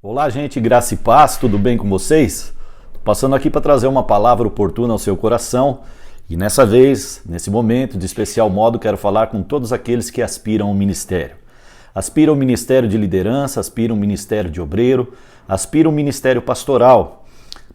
Olá, gente, graça e paz, tudo bem com vocês? Tô passando aqui para trazer uma palavra oportuna ao seu coração e nessa vez, nesse momento, de especial modo, quero falar com todos aqueles que aspiram ao ministério. Aspiram ao ministério de liderança, aspiram ao ministério de obreiro, aspiram ao ministério pastoral.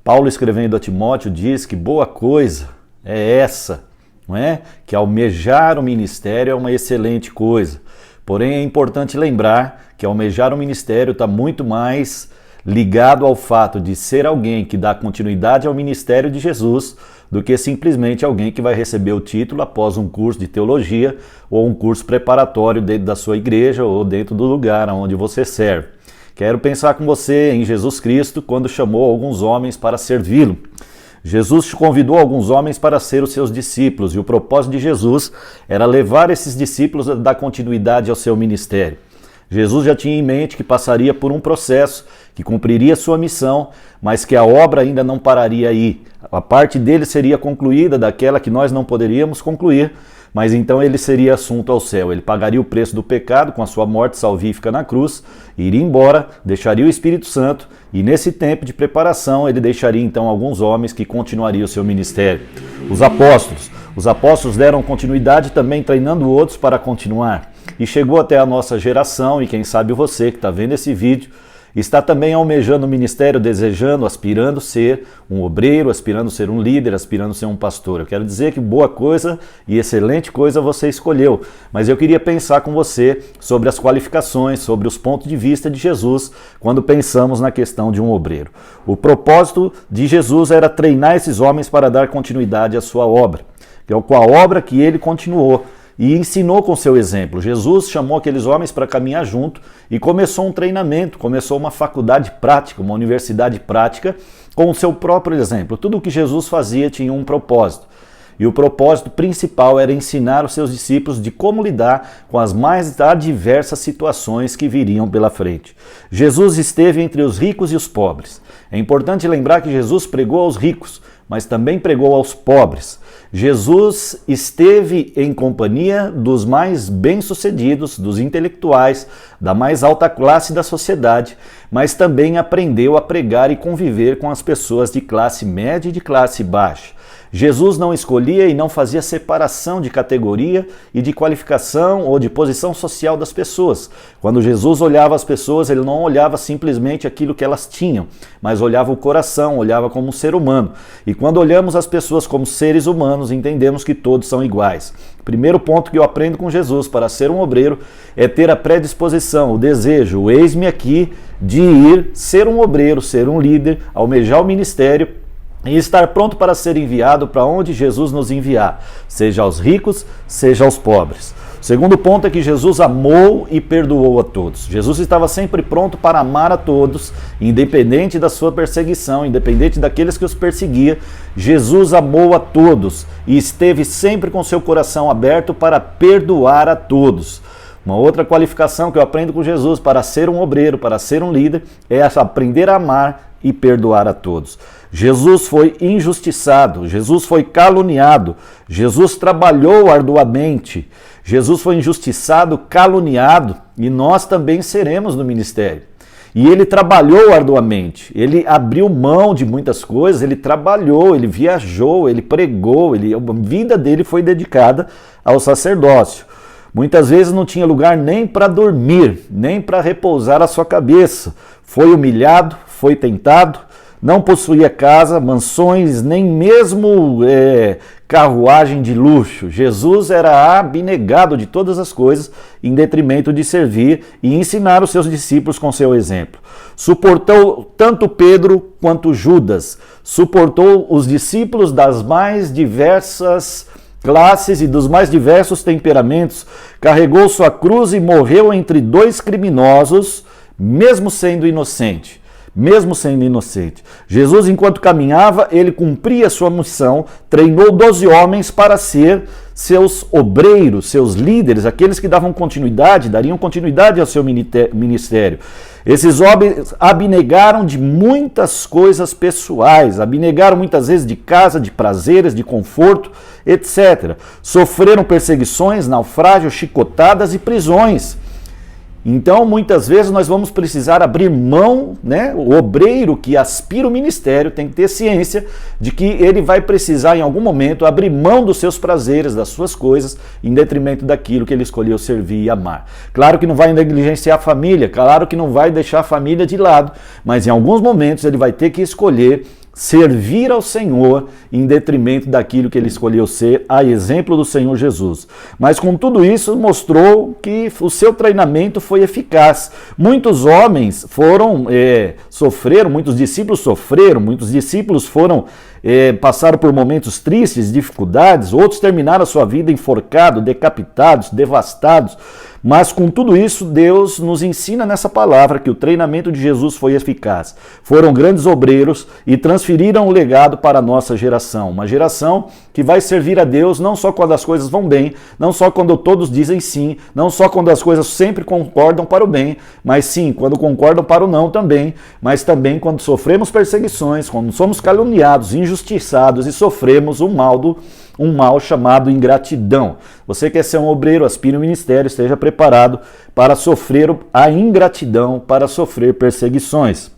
Paulo, escrevendo a Timóteo, diz que boa coisa é essa, não é? Que almejar o ministério é uma excelente coisa. Porém, é importante lembrar que almejar o ministério está muito mais ligado ao fato de ser alguém que dá continuidade ao ministério de Jesus do que simplesmente alguém que vai receber o título após um curso de teologia ou um curso preparatório dentro da sua igreja ou dentro do lugar onde você serve. Quero pensar com você em Jesus Cristo quando chamou alguns homens para servi-lo. Jesus convidou alguns homens para ser os seus discípulos e o propósito de Jesus era levar esses discípulos a dar continuidade ao seu ministério. Jesus já tinha em mente que passaria por um processo, que cumpriria sua missão, mas que a obra ainda não pararia aí. A parte dele seria concluída daquela que nós não poderíamos concluir, mas então ele seria assunto ao céu. Ele pagaria o preço do pecado com a sua morte salvífica na cruz, iria embora, deixaria o Espírito Santo e nesse tempo de preparação ele deixaria então alguns homens que continuariam o seu ministério. Os apóstolos deram continuidade também treinando outros para continuar. E chegou até a nossa geração e quem sabe você que está vendo esse vídeo está também almejando o ministério, desejando, aspirando ser um obreiro, aspirando ser um líder, aspirando ser um pastor. Eu quero dizer que boa coisa e excelente coisa você escolheu, mas eu queria pensar com você sobre as qualificações, sobre os pontos de vista de Jesus quando pensamos na questão de um obreiro. O propósito de Jesus era treinar esses homens para dar continuidade à sua obra, que é com a obra que ele continuou. E ensinou com seu exemplo. Jesus chamou aqueles homens para caminhar junto e começou um treinamento, começou uma faculdade prática, uma universidade prática, com o seu próprio exemplo. Tudo o que Jesus fazia tinha um propósito. E o propósito principal era ensinar os seus discípulos de como lidar com as mais adversas situações que viriam pela frente. Jesus esteve entre os ricos e os pobres. É importante lembrar que Jesus pregou aos ricos, mas também pregou aos pobres. Jesus esteve em companhia dos mais bem-sucedidos, dos intelectuais, da mais alta classe da sociedade, mas também aprendeu a pregar e conviver com as pessoas de classe média e de classe baixa. Jesus não escolhia e não fazia separação de categoria e de qualificação ou de posição social das pessoas. Quando Jesus olhava as pessoas, ele não olhava simplesmente aquilo que elas tinham, mas olhava o coração, olhava como um ser humano. E quando olhamos as pessoas como seres humanos, entendemos que todos são iguais. O primeiro ponto que eu aprendo com Jesus para ser um obreiro é ter a predisposição, o desejo, o eis-me aqui de ir, ser um obreiro, ser um líder, almejar o ministério, e estar pronto para ser enviado para onde Jesus nos enviar, seja aos ricos, seja aos pobres. O segundo ponto é que Jesus amou e perdoou a todos. Jesus estava sempre pronto para amar a todos, independente da sua perseguição, independente daqueles que os perseguia. Jesus amou a todos e esteve sempre com seu coração aberto para perdoar a todos. Uma outra qualificação que eu aprendo com Jesus para ser um obreiro, para ser um líder, é aprender a amar e perdoar a todos. Jesus foi injustiçado, Jesus foi caluniado, Jesus trabalhou arduamente, Jesus foi injustiçado, caluniado e nós também seremos no ministério. E ele trabalhou arduamente, ele abriu mão de muitas coisas, ele trabalhou, ele viajou, ele pregou, a vida dele foi dedicada ao sacerdócio. Muitas vezes não tinha lugar nem para dormir, nem para repousar a sua cabeça. Foi humilhado, foi tentado, não possuía casa, mansões, nem mesmo carruagem de luxo. Jesus era abnegado de todas as coisas em detrimento de servir e ensinar os seus discípulos com seu exemplo. Suportou tanto Pedro quanto Judas, suportou os discípulos das mais diversas classes e dos mais diversos temperamentos, carregou sua cruz e morreu entre dois criminosos, mesmo sendo inocente. Jesus, enquanto caminhava, ele cumpria sua missão, treinou 12 homens para ser seus obreiros, seus líderes, aqueles que dariam continuidade ao seu ministério. Esses homens abnegaram de muitas coisas pessoais, abnegaram muitas vezes de casa, de prazeres, de conforto, etc. Sofreram perseguições, naufrágios, chicotadas e prisões. Então, muitas vezes nós vamos precisar abrir mão, né? O obreiro que aspira o ministério tem que ter ciência de que ele vai precisar em algum momento abrir mão dos seus prazeres, das suas coisas, em detrimento daquilo que ele escolheu servir e amar. Claro que não vai negligenciar a família, claro que não vai deixar a família de lado, mas em alguns momentos ele vai ter que escolher servir ao Senhor em detrimento daquilo que ele escolheu ser, a exemplo do Senhor Jesus. Mas com tudo isso mostrou que o seu treinamento foi eficaz. Muitos homens sofreram, muitos discípulos sofreram, muitos discípulos passaram por momentos tristes, dificuldades, outros terminaram a sua vida enforcados, decapitados, devastados. Mas com tudo isso, Deus nos ensina nessa palavra que o treinamento de Jesus foi eficaz. Foram grandes obreiros e transferiram o legado para a nossa geração. Uma geração que vai servir a Deus não só quando as coisas vão bem, não só quando todos dizem sim, não só quando as coisas sempre concordam para o bem, mas sim, quando concordam para o não também, mas também quando sofremos perseguições, quando somos caluniados, injustiçados e sofremos um mal chamado ingratidão. Você quer ser um obreiro, aspire ao ministério, esteja preparado para sofrer a ingratidão, para sofrer perseguições.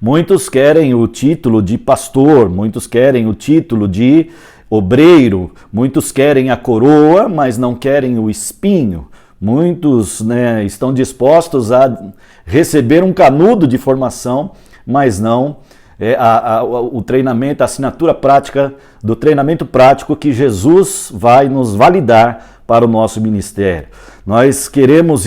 Muitos querem o título de pastor, muitos querem o título de obreiro, muitos querem a coroa, mas não querem o espinho. Muitos, estão dispostos a receber um canudo de formação, mas não o treinamento, a assinatura prática do treinamento prático que Jesus vai nos validar para o nosso ministério. Nós queremos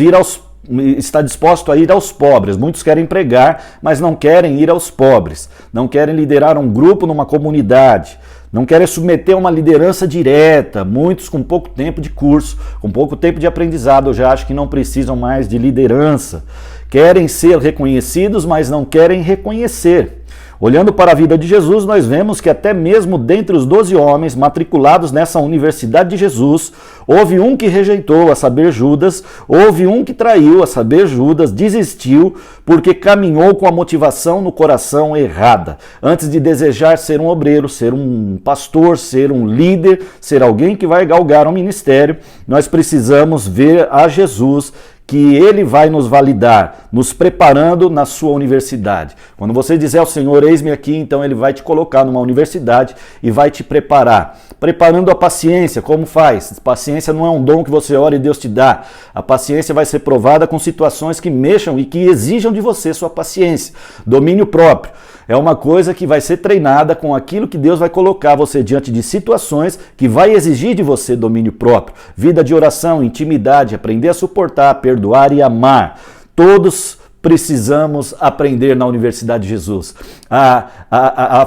está disposto a ir aos pobres. Muitos querem pregar, mas não querem ir aos pobres. Não querem liderar um grupo numa comunidade. Não querem submeter uma liderança direta. Muitos com pouco tempo de curso, com pouco tempo de aprendizado, eu já acho que não precisam mais de liderança. Querem ser reconhecidos, mas não querem reconhecer. Olhando para a vida de Jesus, nós vemos que até mesmo dentre os 12 homens matriculados nessa Universidade de Jesus, houve um que rejeitou, a saber Judas, houve um que traiu, a saber Judas, desistiu porque caminhou com a motivação no coração errada. Antes de desejar ser um obreiro, ser um pastor, ser um líder, ser alguém que vai galgar um ministério, nós precisamos ver a Jesus, que ele vai nos validar, nos preparando na sua universidade. Quando você dizer ao Senhor, eis-me aqui, então ele vai te colocar numa universidade e vai te preparar. Preparando a paciência, como faz? Paciência não é um dom que você ora e Deus te dá. A paciência vai ser provada com situações que mexam e que exijam de você sua paciência. Domínio próprio. É uma coisa que vai ser treinada com aquilo que Deus vai colocar você diante de situações que vai exigir de você domínio próprio. Vida de oração, intimidade, aprender a suportar, perdoar e amar. Todos precisamos aprender na Universidade de Jesus.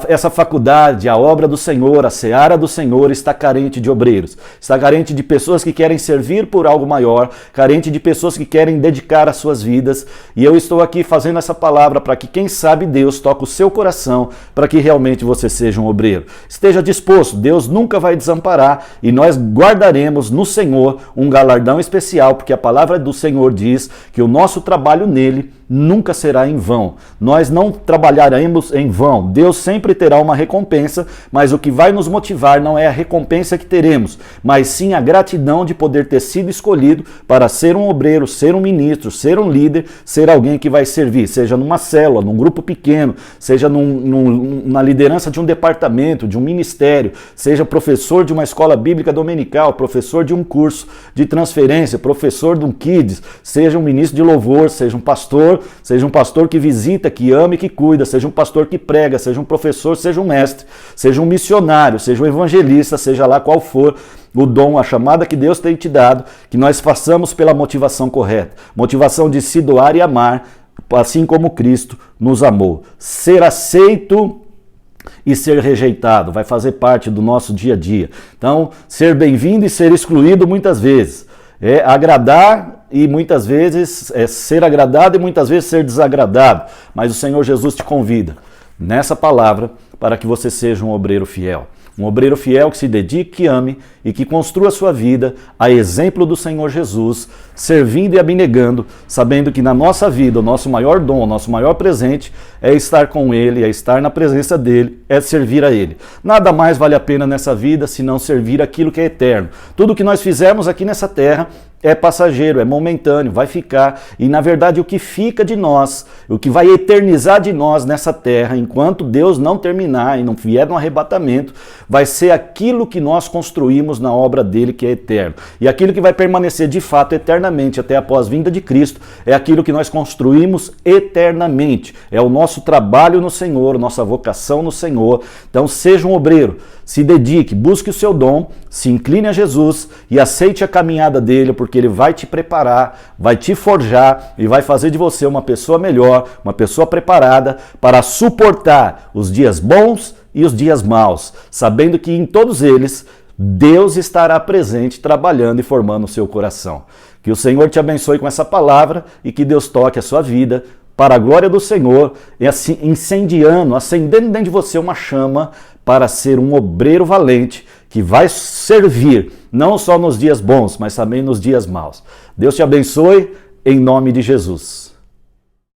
Essa faculdade, a obra do Senhor, a seara do Senhor está carente de obreiros, está carente de pessoas que querem servir por algo maior, carente de pessoas que querem dedicar as suas vidas, e eu estou aqui fazendo essa palavra para que, quem sabe, Deus toque o seu coração para que realmente você seja um obreiro. Esteja disposto, Deus nunca vai desamparar e nós guardaremos no Senhor um galardão especial, porque a palavra do Senhor diz que o nosso trabalho nele nunca será em vão. Nós não trabalharemos em vão. Deus sempre terá uma recompensa, mas o que vai nos motivar não é a recompensa que teremos, mas sim a gratidão de poder ter sido escolhido para ser um obreiro, ser um ministro, ser um líder, ser alguém que vai servir, seja numa célula, num grupo pequeno, seja na liderança de um departamento, de um ministério, seja professor de uma escola bíblica dominical, professor de um curso de transferência, professor de um kids, seja um ministro de louvor, seja um pastor que visita, que ama e que cuida, seja um pastor que prega, seja um professor, seja um mestre, seja um missionário, seja um evangelista, seja lá qual for o dom, a chamada que Deus tem te dado, que nós façamos pela motivação correta, motivação de se doar e amar, assim como Cristo nos amou. Ser aceito e ser rejeitado vai fazer parte do nosso dia a dia. Então, ser bem-vindo e ser excluído muitas vezes. Agradar e muitas vezes ser agradado e muitas vezes ser desagradado. Mas o Senhor Jesus te convida nessa palavra para que você seja um obreiro fiel. Um obreiro fiel que se dedique, que ame e que construa sua vida a exemplo do Senhor Jesus, servindo e abnegando, sabendo que na nossa vida o nosso maior dom, o nosso maior presente é estar com Ele, é estar na presença dEle, é servir a Ele. Nada mais vale a pena nessa vida senão servir aquilo que é eterno. Tudo que nós fizemos aqui nessa terra é passageiro, é momentâneo, vai ficar. E na verdade o que fica de nós, o que vai eternizar de nós nessa terra, enquanto Deus não terminar e não vier no arrebatamento, vai ser aquilo que nós construímos na obra dele, que é eterno. E aquilo que vai permanecer de fato eternamente até a pós-vinda de Cristo é aquilo que nós construímos eternamente. É o nosso trabalho no Senhor, nossa vocação no Senhor. Então seja um obreiro, se dedique, busque o seu dom, se incline a Jesus e aceite a caminhada dele, porque ele vai te preparar, vai te forjar e vai fazer de você uma pessoa melhor, uma pessoa preparada para suportar os dias bons e os dias maus, sabendo que em todos eles Deus estará presente, trabalhando e formando o seu coração. Que o Senhor te abençoe com essa palavra e que Deus toque a sua vida para a glória do Senhor, e assim incendiando, acendendo dentro de você uma chama para ser um obreiro valente que vai servir não só nos dias bons, mas também nos dias maus. Deus te abençoe em nome de Jesus.